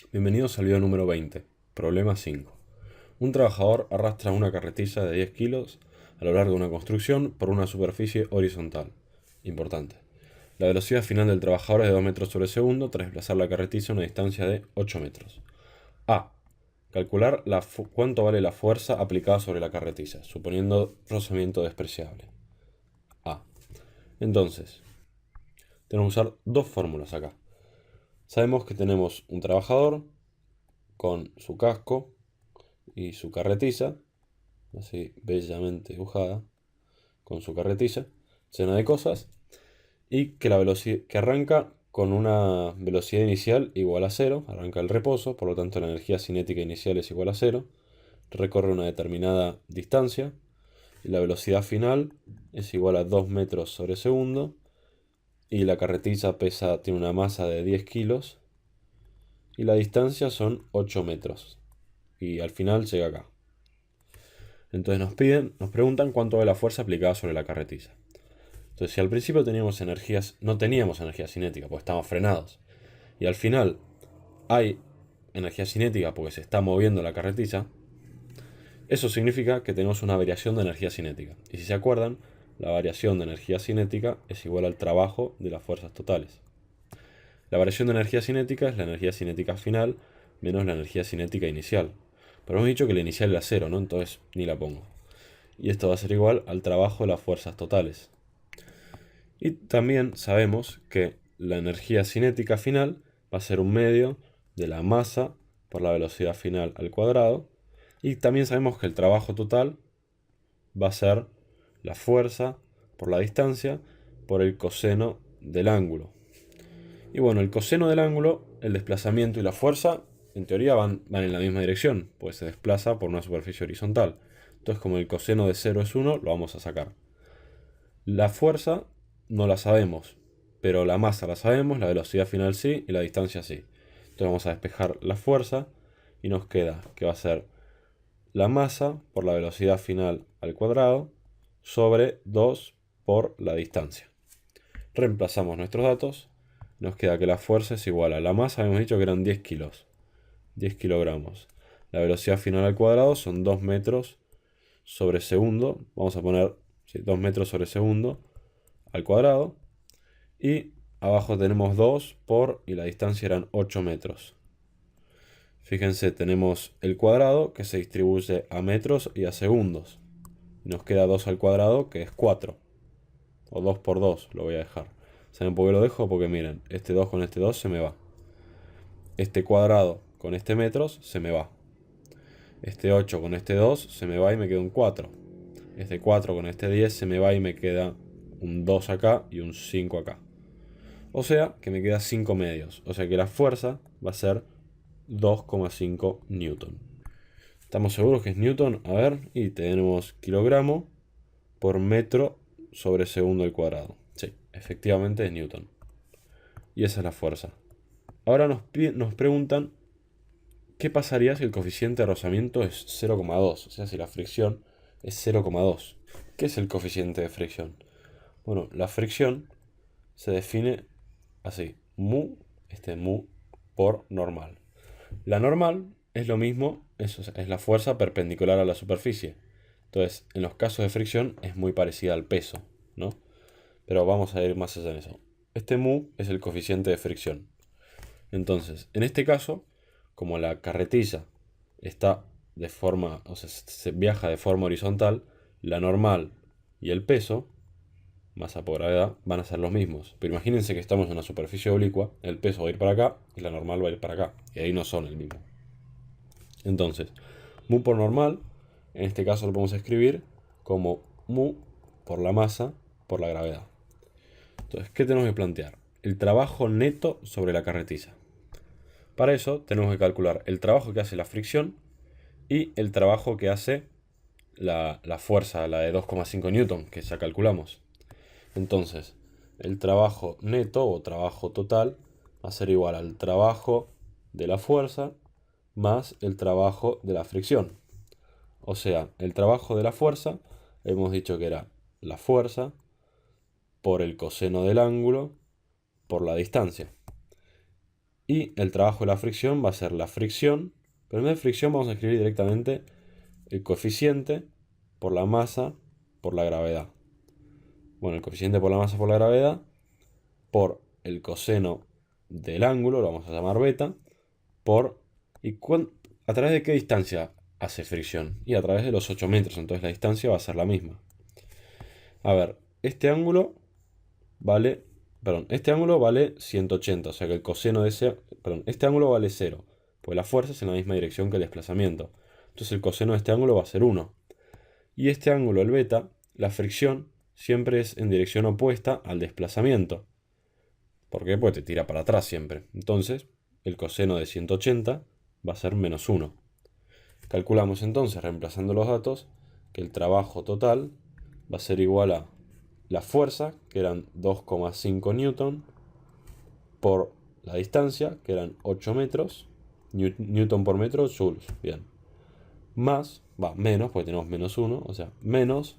Bienvenidos al video número 20, problema 5. Un trabajador arrastra una carretilla de 10 kilos a lo largo de una construcción por una superficie horizontal. Importante. La velocidad final del trabajador es de 2 metros sobre segundo tras desplazar la carretilla a una distancia de 8 metros. A. Calcular cuánto vale la fuerza aplicada sobre la carretilla, suponiendo rozamiento despreciable. A. Entonces, tenemos que usar dos fórmulas acá. Sabemos que tenemos un trabajador con su casco y su carretilla, así bellamente dibujada, con su carretilla llena de cosas, y que la velocidad que arranca con una velocidad inicial igual a cero, arranca el reposo, por lo tanto la energía cinética inicial es igual a cero, recorre una determinada distancia, y la velocidad final es igual a 2 metros sobre segundo, y la carretilla tiene una masa de 10 kilos, y la distancia son 8 metros, y al final llega acá. Entonces nos preguntan cuánto vale la fuerza aplicada sobre la carretilla. Entonces, si al principio no teníamos energía cinética porque estábamos frenados, y al final hay energía cinética porque se está moviendo la carretilla, eso significa que tenemos una variación de energía cinética. Y si se acuerdan, la variación de energía cinética es igual al trabajo de las fuerzas totales. La variación de energía cinética es la energía cinética final menos la energía cinética inicial. Pero hemos dicho que la inicial era cero, ¿no? Entonces ni la pongo. Y esto va a ser igual al trabajo de las fuerzas totales. Y también sabemos que la energía cinética final va a ser un medio de la masa por la velocidad final al cuadrado. Y también sabemos que el trabajo total va a ser la fuerza por la distancia por el coseno del ángulo. Y bueno, el coseno del ángulo, el desplazamiento y la fuerza, en teoría van en la misma dirección, pues se desplaza por una superficie horizontal. Entonces, como el coseno de 0 es 1, lo vamos a sacar. La fuerza no la sabemos, pero la masa la sabemos, la velocidad final sí y la distancia sí. Entonces vamos a despejar la fuerza y nos queda que va a ser la masa por la velocidad final al cuadrado sobre 2 por la distancia. Reemplazamos nuestros datos, nos queda que la fuerza es igual a la masa, habíamos dicho que eran 10 kilos, 10 kilogramos. La velocidad final al cuadrado son 2 metros sobre segundo, vamos a poner 2 metros sobre segundo al cuadrado, y abajo tenemos 2 por, y la distancia eran 8 metros. Fíjense, tenemos el cuadrado que se distribuye a metros y a segundos. Nos queda 2 al cuadrado que es 4. O 2 por 2 lo voy a dejar. ¿Saben por qué lo dejo? Porque miren, este 2 con este 2 se me va. Este cuadrado con este metros se me va. Este 8 con este 2 se me va y me queda un 4. Este 4 con este 10 se me va y me queda un 2 acá y un 5 acá. O sea que me queda 5 medios. O sea que la fuerza va a ser 2,5 newton. ¿Estamos seguros que es newton? A ver, y tenemos kilogramo por metro sobre segundo al cuadrado. Sí, efectivamente es newton. Y esa es la fuerza. Ahora nos preguntan qué pasaría si el coeficiente de rozamiento es 0,2. O sea, si la fricción es 0,2. ¿Qué es el coeficiente de fricción? Bueno, la fricción se define así, mu por normal. La normal es lo mismo, es la fuerza perpendicular a la superficie. Entonces, en los casos de fricción es muy parecida al peso, ¿no? Pero vamos a ir más allá en eso. Este mu es el coeficiente de fricción. Entonces, en este caso, como la carretilla está de forma, o sea, se viaja de forma horizontal, la normal y el peso, masa por gravedad, van a ser los mismos. Pero imagínense que estamos en una superficie oblicua, el peso va a ir para acá y la normal va a ir para acá. Y ahí no son el mismo. Entonces, mu por normal, en este caso lo podemos escribir como mu por la masa por la gravedad. Entonces, ¿qué tenemos que plantear? El trabajo neto sobre la carretilla. Para eso tenemos que calcular el trabajo que hace la fricción y el trabajo que hace la fuerza, la de 2,5 newton, que ya calculamos. Entonces, el trabajo neto o trabajo total va a ser igual al trabajo de la fuerza más el trabajo de la fricción. O sea, el trabajo de la fuerza, hemos dicho que era la fuerza por el coseno del ángulo por la distancia. Y el trabajo de la fricción va a ser la fricción, pero en vez de fricción vamos a escribir directamente el coeficiente por la masa por la gravedad. Bueno, el coeficiente por la masa por la gravedad por el coseno del ángulo, lo vamos a llamar beta, por... ¿A través de qué distancia hace fricción? Y a través de los 8 metros, entonces la distancia va a ser la misma. A ver, este ángulo vale 180, o sea que el coseno de ese... Perdón, este ángulo vale 0, pues la fuerza es en la misma dirección que el desplazamiento. Entonces el coseno de este ángulo va a ser 1. Y este ángulo, el beta, la fricción, siempre es en dirección opuesta al desplazamiento. ¿Por qué? Porque te tira para atrás siempre. Entonces, el coseno de 180 va a ser menos 1. Calculamos entonces, reemplazando los datos, que el trabajo total va a ser igual a la fuerza, que eran 2,5 newton, por la distancia, que eran 8 metros, newton por metro, joules, bien. Menos, porque tenemos menos 1, o sea, menos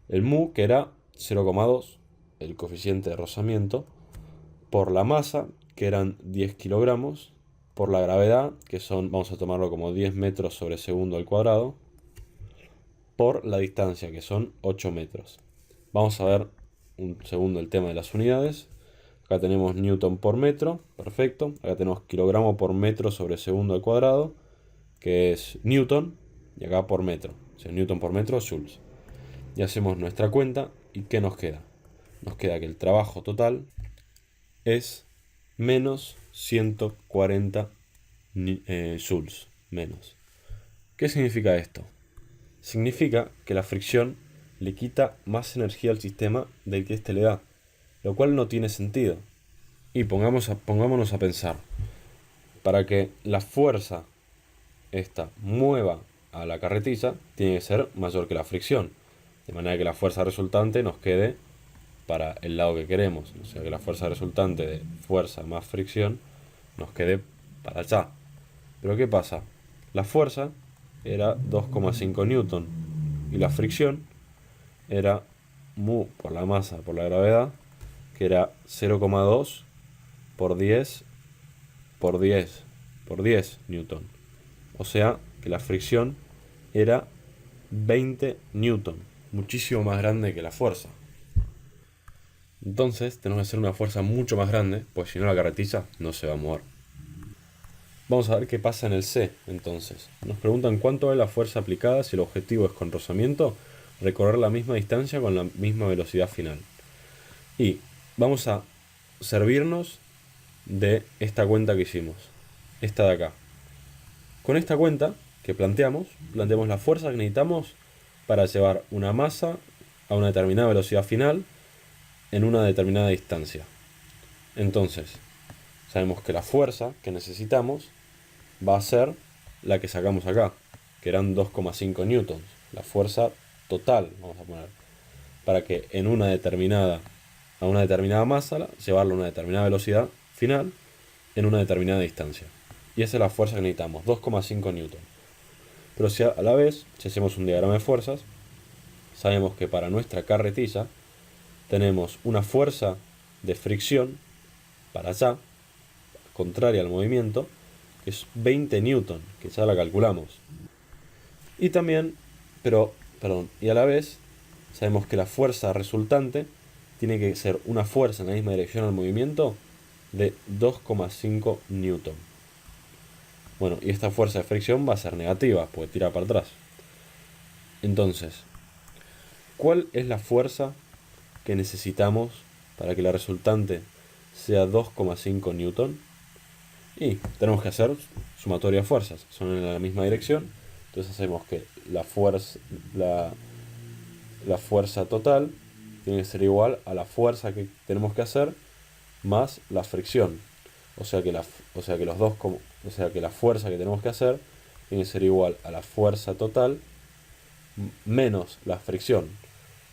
el mu, que era 0,2, el coeficiente de rozamiento, por la masa, que eran 10 kilogramos, por la gravedad, que son, vamos a tomarlo como 10 metros sobre segundo al cuadrado, por la distancia, que son 8 metros. Vamos a ver un segundo el tema de las unidades. Acá tenemos newton por metro, perfecto. Acá tenemos kilogramo por metro sobre segundo al cuadrado, que es newton, y acá por metro, o sea, newton por metro, joules. Y hacemos nuestra cuenta, ¿y qué nos queda? Nos queda que el trabajo total es menos 140 joules, menos. ¿Qué significa esto? Significa que la fricción le quita más energía al sistema del que éste le da, lo cual no tiene sentido. Y pongámonos a pensar, para que la fuerza esta mueva a la carretilla, tiene que ser mayor que la fricción, de manera que la fuerza resultante nos quede para el lado que queremos, o sea que la fuerza resultante de fuerza más fricción nos quede para allá. Pero ¿qué pasa? La fuerza era 2,5 newton y la fricción era mu por la masa por la gravedad, que era 0,2 por 10 por 10 por 10 newton. O sea que la fricción era 20 newton, muchísimo más grande que la fuerza. Entonces tenemos que hacer una fuerza mucho más grande, pues si no la carretilla no se va a mover. Vamos a ver qué pasa en el C, entonces. Nos preguntan cuánto es la fuerza aplicada si el objetivo es con rozamiento recorrer la misma distancia con la misma velocidad final. Y vamos a servirnos de esta cuenta que hicimos, esta de acá. Con esta cuenta que planteamos la fuerza que necesitamos para llevar una masa a una determinada velocidad final en una determinada distancia. Entonces, sabemos que la fuerza que necesitamos va a ser la que sacamos acá, que eran 2,5 newtons. La fuerza total, vamos a poner, para que a una determinada masa, llevarla a una determinada velocidad final en una determinada distancia. Y esa es la fuerza que necesitamos, 2,5 newtons. Pero si a la vez, si hacemos un diagrama de fuerzas, sabemos que para nuestra carretilla tenemos una fuerza de fricción para allá, contraria al movimiento, que es 20 newton, que ya la calculamos. Y también, y a la vez, sabemos que la fuerza resultante tiene que ser una fuerza en la misma dirección al movimiento de 2,5 newton. Bueno, y esta fuerza de fricción va a ser negativa, porque tira para atrás. Entonces, ¿cuál es la fuerza que necesitamos para que la resultante sea 2,5 newton? Y tenemos que hacer sumatoria de fuerzas, son en la misma dirección. Entonces hacemos que la fuerza total tiene que ser igual a la fuerza que tenemos que hacer más la fricción. O sea que la fuerza que tenemos que hacer tiene que ser igual a la fuerza total menos la fricción.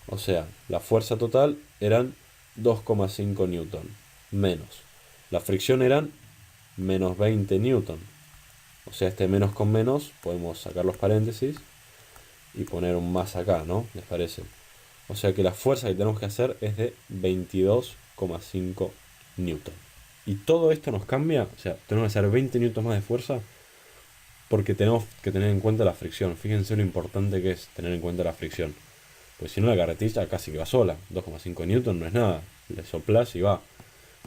O sea, la fuerza total eran 2,5 newton menos la fricción eran menos 20 newton. O sea, este menos con menos podemos sacar los paréntesis y poner un más acá, ¿no? ¿Les parece? O sea que la fuerza que tenemos que hacer es de 22,5 newton. Y todo esto nos cambia, o sea, tenemos que hacer 20 newtons más de fuerza porque tenemos que tener en cuenta la fricción. Fíjense lo importante que es tener en cuenta la fricción. Pues si no, la carretilla casi que va sola. 2,5 newton no es nada. Le soplás y va.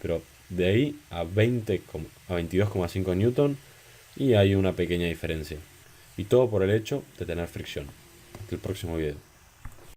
Pero de ahí a 22,5 newton y hay una pequeña diferencia. Y todo por el hecho de tener fricción. Hasta el próximo video.